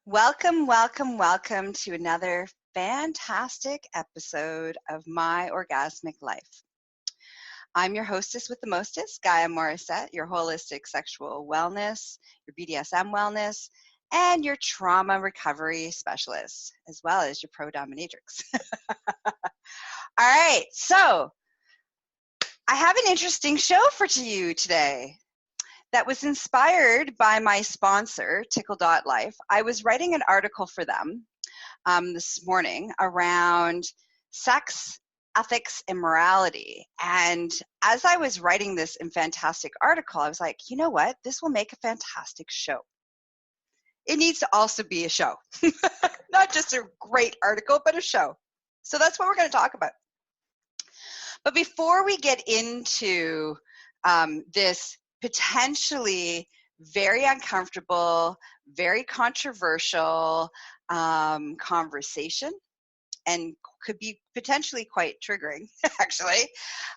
Welcome, welcome, welcome to another fantastic episode of My Orgasmic Life. I'm your hostess with the mostest, Gaia Morrissette, your holistic sexual wellness, your BDSM wellness, and your trauma recovery specialist, as well as your pro dominatrix. All right, so I have an interesting show for you today that was inspired by my sponsor, ticklelife. I was writing an article for them this morning around sex, ethics, and morality. And as I was writing this fantastic article, I was like, you know what? This will make a fantastic show. It needs to also be a show. Not just a great article, but a show. So that's what we're going to talk about. But before we get into this potentially very uncomfortable, very controversial conversation, and could be potentially quite triggering, actually,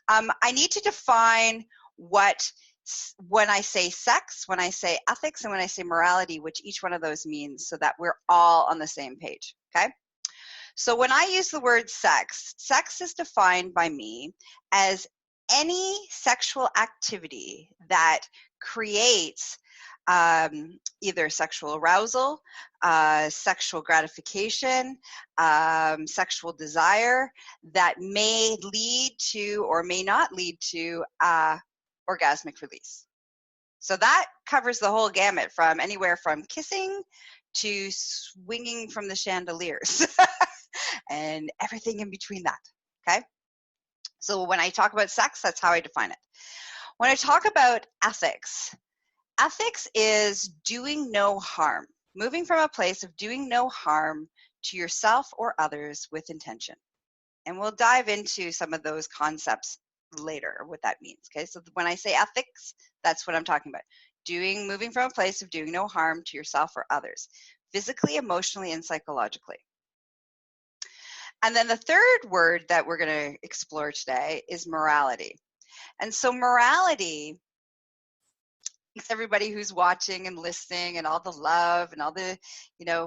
I need to define when I say sex, when I say ethics, and when I say morality, which each one of those means, so that we're all on the same page, okay? So when I use the word sex, sex is defined by me as any sexual activity that creates either sexual arousal, sexual gratification, sexual desire that may lead to or may not lead to orgasmic release. So that covers the whole gamut, from anywhere from kissing to swinging from the chandeliers and everything in between that, okay? So when I talk about sex, that's how I define it. When I talk about ethics, ethics is doing no harm, moving from a place of doing no harm to yourself or others with intention. And we'll dive into some of those concepts later, what that means, okay? So when I say ethics, that's what I'm talking about. Moving from a place of doing no harm to yourself or others, physically, emotionally, and psychologically. And then the third word that we're going to explore today is morality. And so morality, thanks everybody who's watching and listening and all the love and all the,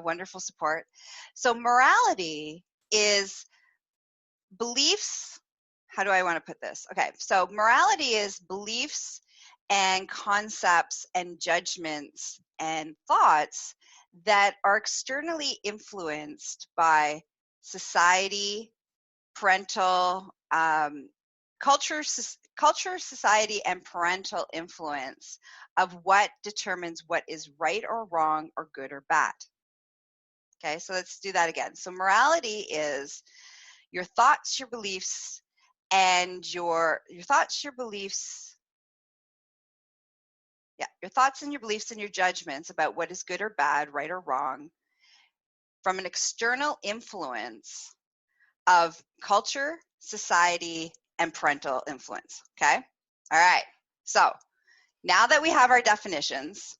wonderful support. So morality is beliefs. How do I want to put this? Okay, so morality is beliefs and concepts and judgments and thoughts that are externally influenced by society, parental, culture, society, and parental influence of what determines what is right or wrong or good or bad. Okay, so let's do that again. So morality is your thoughts, your beliefs, and your thoughts, your beliefs. Yeah, your thoughts and your beliefs and your judgments about what is good or bad, right or wrong, from an external influence of culture, society, and parental influence, okay? All right, so now that we have our definitions,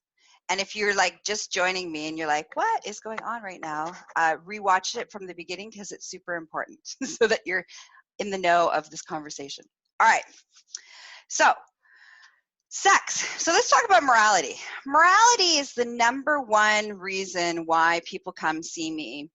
and if you're like just joining me and you're like, what is going on right now? Rewatch it from the beginning because it's super important so that you're in the know of this conversation. All right, so sex. So let's talk about morality. Morality is the number one reason why people come see me,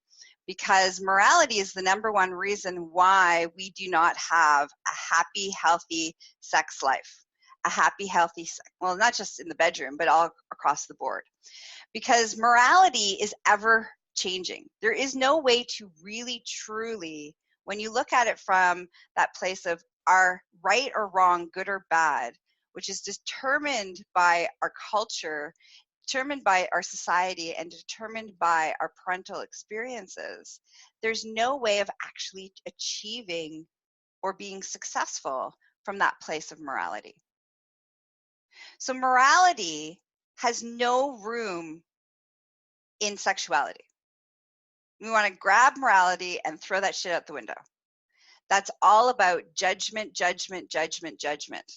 because morality is the number one reason why we do not have a happy, healthy sex life. A happy, healthy, well, not just in the bedroom, but all across the board. Because morality is ever changing. There is no way to really, truly, when you look at it from that place of our right or wrong, good or bad, which is determined by our culture, determined by our society, and determined by our parental experiences, there's no way of actually achieving or being successful from that place of morality. So morality has no room in sexuality. We want to grab morality and throw that shit out the window. That's all about judgment, judgment, judgment, judgment.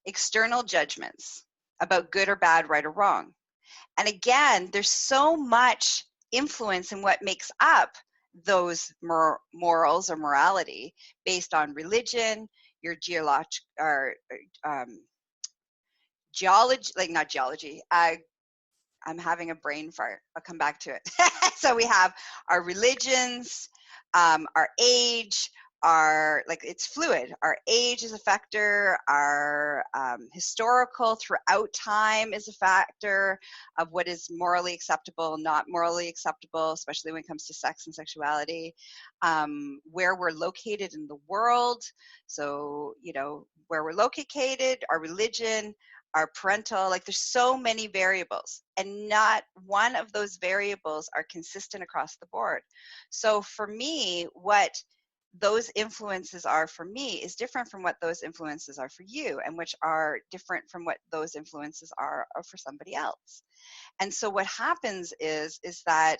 External judgments about good or bad, right or wrong. And again, there's so much influence in what makes up those morals or morality based on religion, your geology, like not geology, I'm having a brain fart. I'll come back to it. So we have our religions, our age, it's fluid. Our age is a factor. Our historical throughout time is a factor of what is morally acceptable, not morally acceptable, especially when it comes to sex and sexuality. Where we're located in the world. So, where we're located, our religion, our parental, there's so many variables, and not one of those variables are consistent across the board. So for me, what those influences are for me is different from what those influences are for you, and which are different from what those influences are for somebody else. And so what happens is that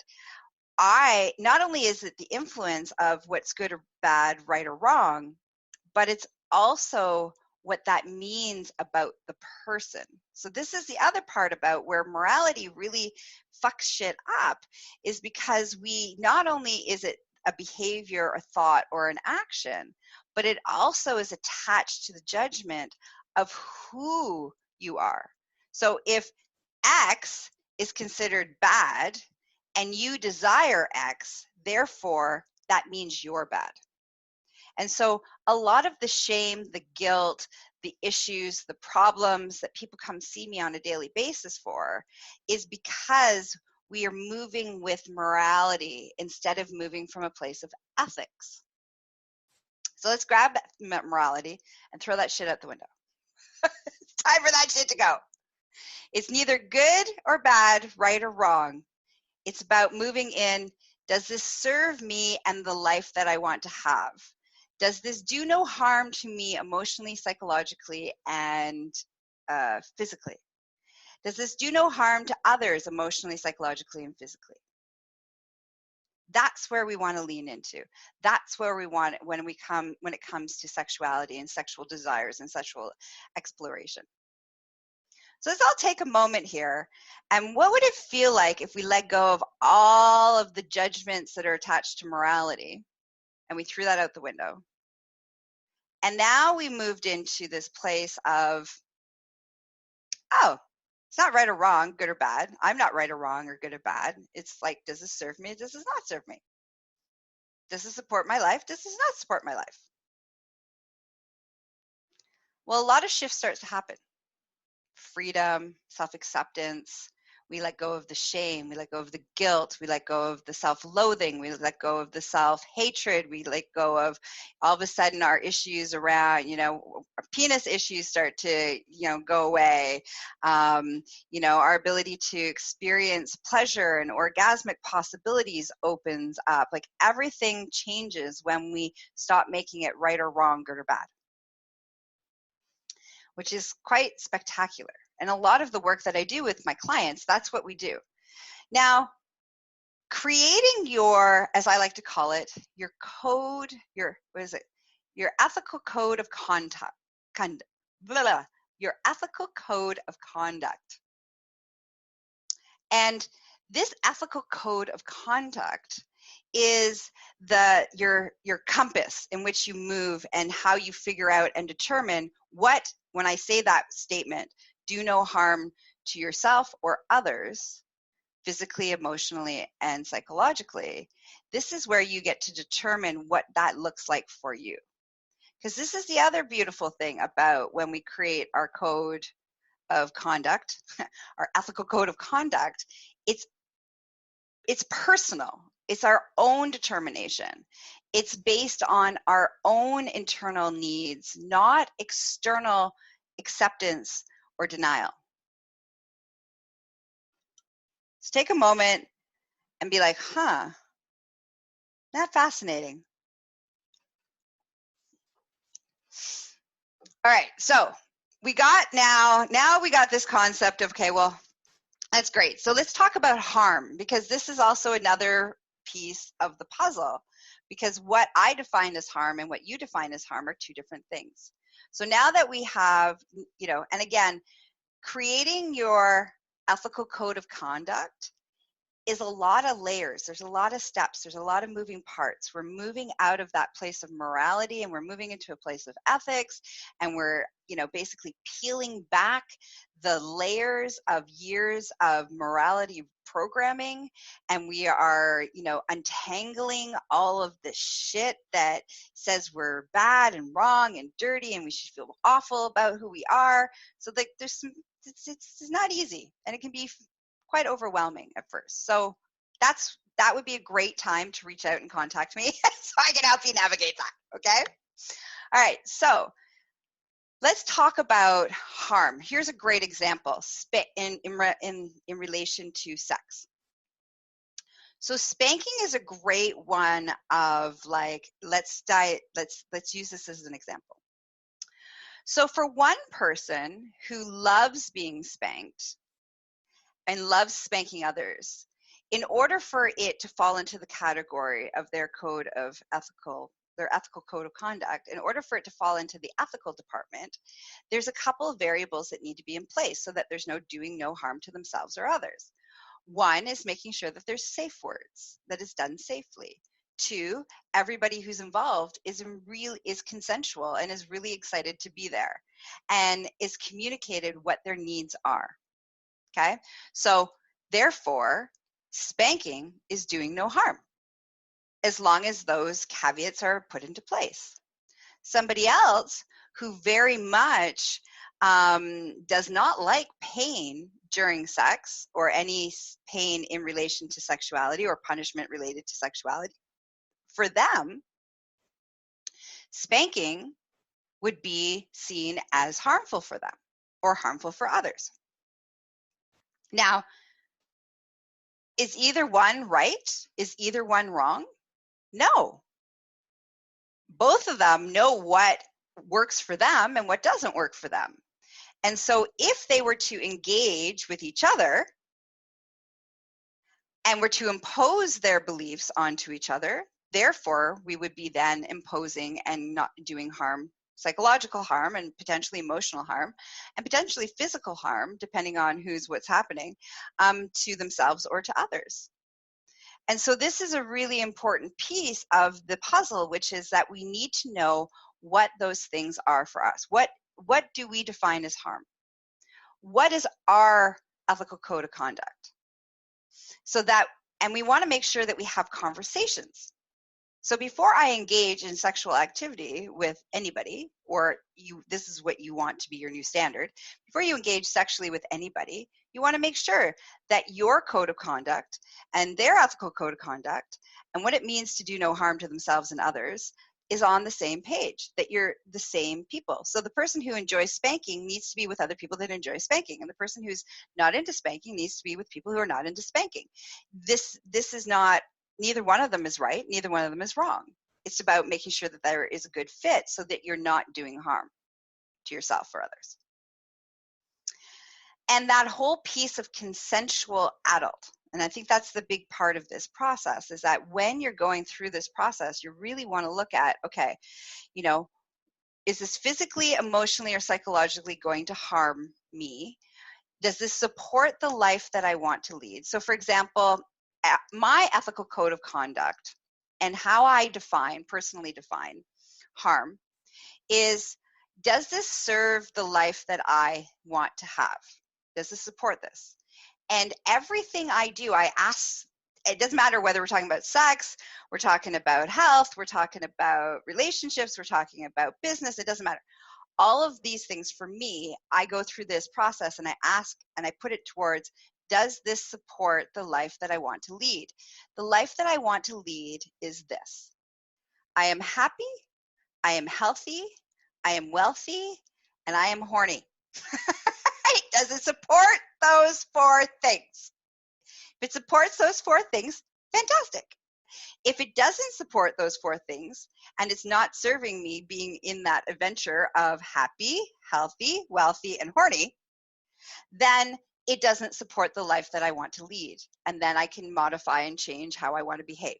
not only is it the influence of what's good or bad, right or wrong, but it's also what that means about the person. So this is the other part about where morality really fucks shit up, is because not only is it a behavior, a thought, or an action, but it also is attached to the judgment of who you are. So if X is considered bad and you desire X, therefore that means you're bad. And so a lot of the shame, the guilt, the issues, the problems that people come see me on a daily basis for is because we are moving with morality instead of moving from a place of ethics. So let's grab morality and throw that shit out the window. It's time for that shit to go. It's neither good or bad, right or wrong. It's about moving in, does this serve me and the life that I want to have? Does this do no harm to me emotionally, psychologically, and physically? Does this do no harm to others emotionally, psychologically, and physically? That's where we want to lean into. That's where we want it when it comes to sexuality and sexual desires and sexual exploration. So let's all take a moment here. And what would it feel like if we let go of all of the judgments that are attached to morality and we threw that out the window? And now we moved into this place of, oh, it's not right or wrong, good or bad. I'm not right or wrong or good or bad. It's like, does this serve me? Does this not serve me? Does this support my life? Does this not support my life? Well, a lot of shifts start to happen. Freedom, self-acceptance. We let go of the shame. We let go of the guilt. We let go of the self-loathing. We let go of the self-hatred. We let go of all of a sudden our issues around, our penis issues start to, go away. Our ability to experience pleasure and orgasmic possibilities opens up. Everything changes when we stop making it right or wrong, good or bad, which is quite spectacular. And a lot of the work that I do with my clients, that's what we do. Now, creating your, as I like to call it, your code, your ethical code of conduct, your ethical code of conduct. And this ethical code of conduct is your compass in which you move and how you figure out and determine what, when I say that statement, do no harm to yourself or others, physically, emotionally, and psychologically. This is where you get to determine what that looks like for you. Because this is the other beautiful thing about when we create our code of conduct, our ethical code of conduct, it's personal. It's our own determination. It's based on our own internal needs, not external acceptance or denial. So take a moment and be like, huh, that's fascinating. All right, so we got now we got this concept of, okay, well, that's great. So let's talk about harm, because this is also another piece of the puzzle, because what I define as harm and what you define as harm are two different things. So now that we have, and again, creating your ethical code of conduct is a lot of layers. There's a lot of steps. There's a lot of moving parts. We're moving out of that place of morality and we're moving into a place of ethics, and we're, basically peeling back the layers of years of morality programming, and we are, untangling all of the shit that says we're bad and wrong and dirty and we should feel awful about who we are. So like it's not easy, and it can be quite overwhelming at first. So that would be a great time to reach out and contact me so I can help you navigate that. Okay. All right. So let's talk about harm. Here's a great example in relation to sex. So spanking is a great one of like, let's use this as an example. So for one person who loves being spanked and loves spanking others, in order for it to fall into the category of their ethical code of conduct, in order for it to fall into the ethical department, there's a couple of variables that need to be in place so that there's doing no harm to themselves or others. One is making sure that there's safe words, that is done safely. Two, everybody who's involved is consensual and is really excited to be there and is communicated what their needs are. Okay, so therefore, spanking is doing no harm as long as those caveats are put into place. Somebody else who very much does not like pain during sex or any pain in relation to sexuality or punishment related to sexuality, for them, spanking would be seen as harmful for them or harmful for others. Now, is either one right? Is either one wrong? No. Both of them know what works for them and what doesn't work for them. And so if they were to engage with each other and were to impose their beliefs onto each other, therefore we would be then imposing and not doing harm, psychological harm and potentially emotional harm and potentially physical harm, depending on what's happening, to themselves or to others. And so this is a really important piece of the puzzle, which is that we need to know what those things are for us. What do we define as harm? What is our ethical code of conduct? And we want to make sure that we have conversations. So before I engage in sexual activity with anybody, or this is what you want to be your new standard, before you engage sexually with anybody, you want to make sure that your code of conduct and their ethical code of conduct and what it means to do no harm to themselves and others is on the same page, that you're the same people. So the person who enjoys spanking needs to be with other people that enjoy spanking, and the person who's not into spanking needs to be with people who are not into spanking. This is not, neither one of them is right, neither one of them is wrong. It's about making sure that there is a good fit so that you're not doing harm to yourself or others. And that whole piece of consensual adult, and I think that's the big part of this process, is that when you're going through this process, you really want to look at, okay, is this physically, emotionally, or psychologically going to harm me? Does this support the life that I want to lead? So for example, my ethical code of conduct and how I personally define harm is, does this serve the life that I want to have? Does this support this? And everything I do, I ask, it doesn't matter whether we're talking about sex, we're talking about health, we're talking about relationships, we're talking about business, it doesn't matter. All of these things for me, I go through this process and I ask and I put it towards, does this support the life that I want to lead? The life that I want to lead is this. I am happy, I am healthy, I am wealthy, and I am horny. Does it support those four things? If it supports those four things, fantastic. If it doesn't support those four things and it's not serving me being in that adventure of happy, healthy, wealthy, and horny, then it doesn't support the life that I want to lead. And then I can modify and change how I want to behave.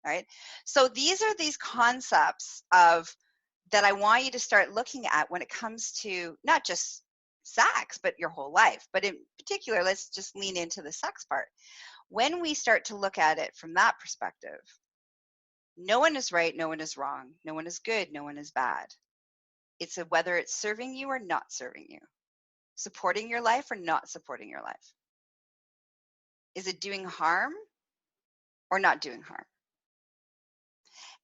All right. So these are these concepts that I want you to start looking at when it comes to not just sex, but your whole life. But in particular, let's just lean into the sex part. When we start to look at it from that perspective, no one is right, no one is wrong, no one is good, no one is bad. It's whether it's serving you or not serving you. supporting your life or not supporting your life? Is it doing harm or not doing harm?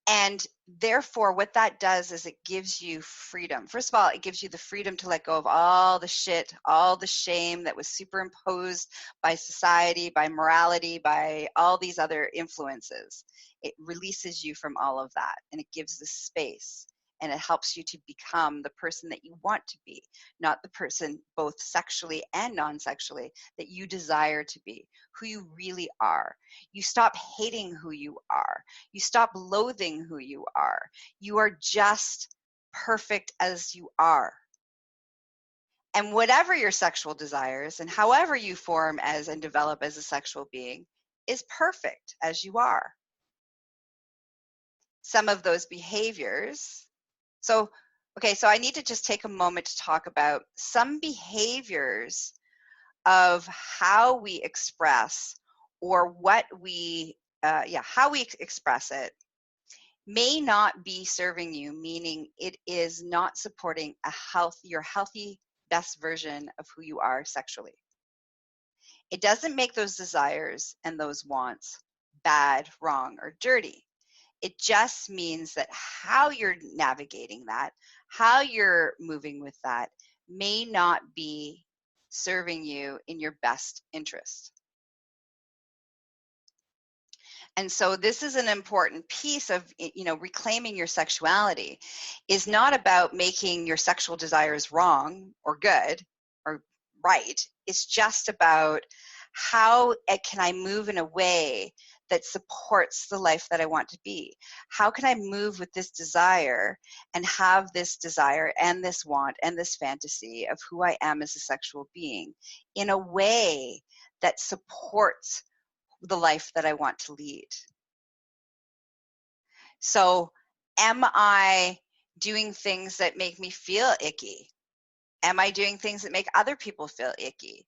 And therefore, what that does is it gives you freedom. First of all, it gives you the freedom to let go of all the shit, all the shame that was superimposed by society, by morality, by all these other influences. It releases you from all of that, and it gives the space, and it helps you to become the person that you want to be, not the person, both sexually and non-sexually, that you desire to be, who you really are. You stop hating who you are. You stop loathing who you are. You are just perfect as you are. And whatever your sexual desires and however you form as and develop as a sexual being is perfect as you are. Some of those behaviors. So I need to just take a moment to talk about some behaviors of how we express or what we, how we express it may not be serving you, meaning it is not supporting your healthy, best version of who you are sexually. It doesn't make those desires and those wants bad, wrong, or dirty. It just means that how you're navigating that, how you're moving with that, may not be serving you in your best interest. And so this is an important piece of, reclaiming your sexuality is not about making your sexual desires wrong or good or right. It's just about how can I move in a way that supports the life that I want to be? How can I move with this desire and have this desire and this want and this fantasy of who I am as a sexual being in a way that supports the life that I want to lead? So, am I doing things that make me feel icky? Am I doing things that make other people feel icky?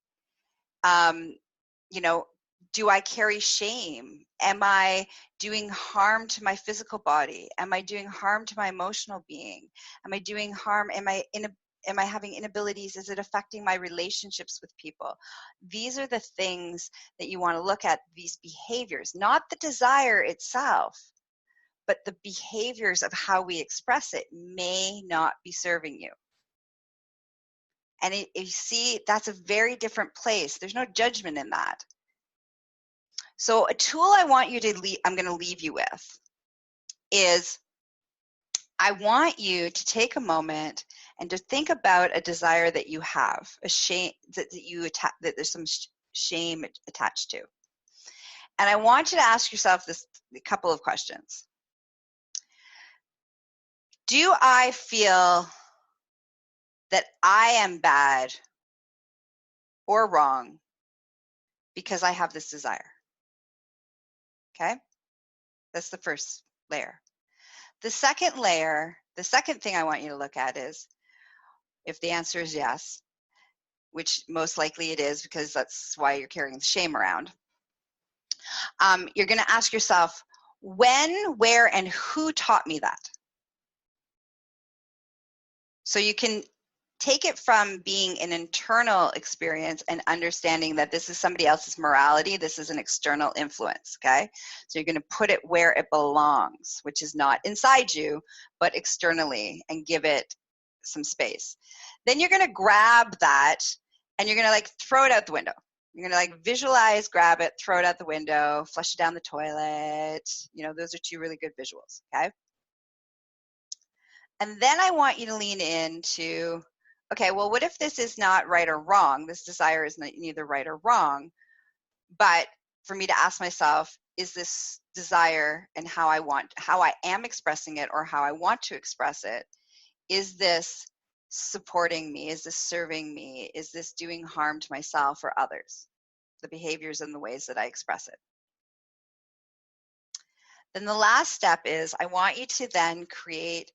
Do I carry shame? Am I doing harm to my physical body? Am I doing harm to my emotional being? Am I doing harm? Am I having inabilities? Is it affecting my relationships with people? These are the things that you want to look at, these behaviors, not the desire itself, but the behaviors of how we express it may not be serving you. And you see, that's a very different place. There's no judgment in that. So a tool I want you to I'm going to leave you with is I want you to take a moment and to think about a desire that you have, a shame that there's some shame attached to. And I want you to ask yourself a couple of questions. Do I feel that I am bad or wrong because I have this desire? Okay? That's the first layer. The second thing I want you to look at is, if the answer is yes, which most likely it is because that's why you're carrying the shame around, you're going to ask yourself, when, where, and who taught me that? So you can take it from being an internal experience and understanding that this is somebody else's morality. This is an external influence, okay? So you're going to put it where it belongs, which is not inside you, but externally, and give it some space. Then you're going to grab that and you're going to throw it out the window. You're going to visualize, grab it, throw it out the window, flush it down the toilet. Those are two really good visuals, okay? And then I want you to lean into, okay, well, what if this is not right or wrong? This desire is neither right or wrong, but for me to ask myself, is this desire and how I am expressing it or how I want to express it, is this supporting me? Is this serving me? Is this doing harm to myself or others? The behaviors and the ways that I express it. Then the last step is I want you to then create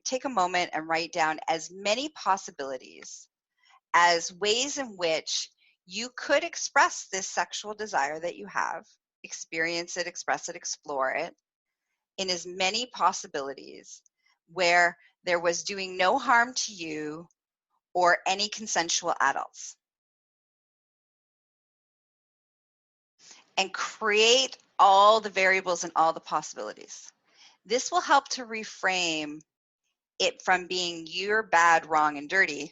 take a moment and write down as many possibilities as ways in which you could express this sexual desire that you have, experience it, express it, explore it, in as many possibilities where there was doing no harm to you or any consensual adults. And create all the variables and all the possibilities. This will help to reframe it from being you're bad, wrong, and dirty.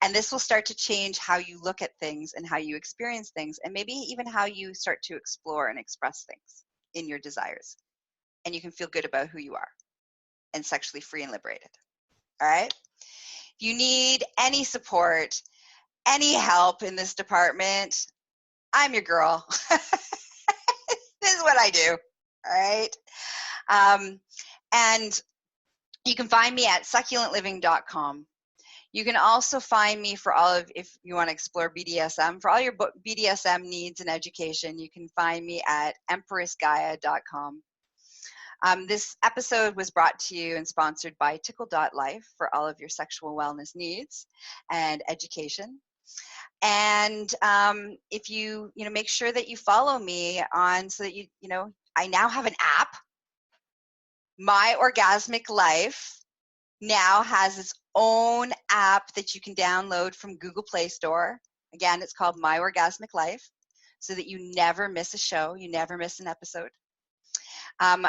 And this will start to change how you look at things and how you experience things, and maybe even how you start to explore and express things in your desires. And you can feel good about who you are and sexually free and liberated. All right? If you need any support, any help in this department, I'm your girl. This is what I do. All right? And you can find me at succulentliving.com. You can also find me for all of, if you want to explore BDSM, for all your BDSM needs and education, you can find me at empressgaia.com. This episode was brought to you and sponsored by ticklelife for all of your sexual wellness needs and education. And if you make sure that you follow me on, so that I now have an app. My Orgasmic Life now has its own app that you can download from Google Play Store. Again, it's called My Orgasmic Life, so that you never miss a show, you never miss an episode.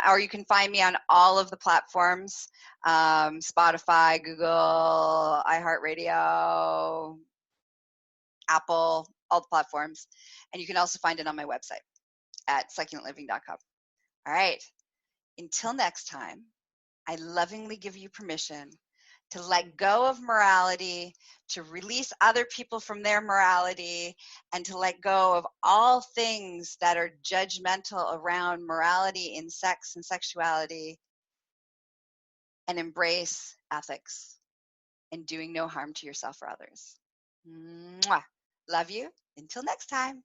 Or you can find me on all of the platforms, Spotify, Google, iHeartRadio, Apple, all the platforms. And you can also find it on my website at succulentliving.com. All right. Until next time, I lovingly give you permission to let go of morality, to release other people from their morality, and to let go of all things that are judgmental around morality in sex and sexuality, and embrace ethics and doing no harm to yourself or others. Mwah. Love you. Until next time.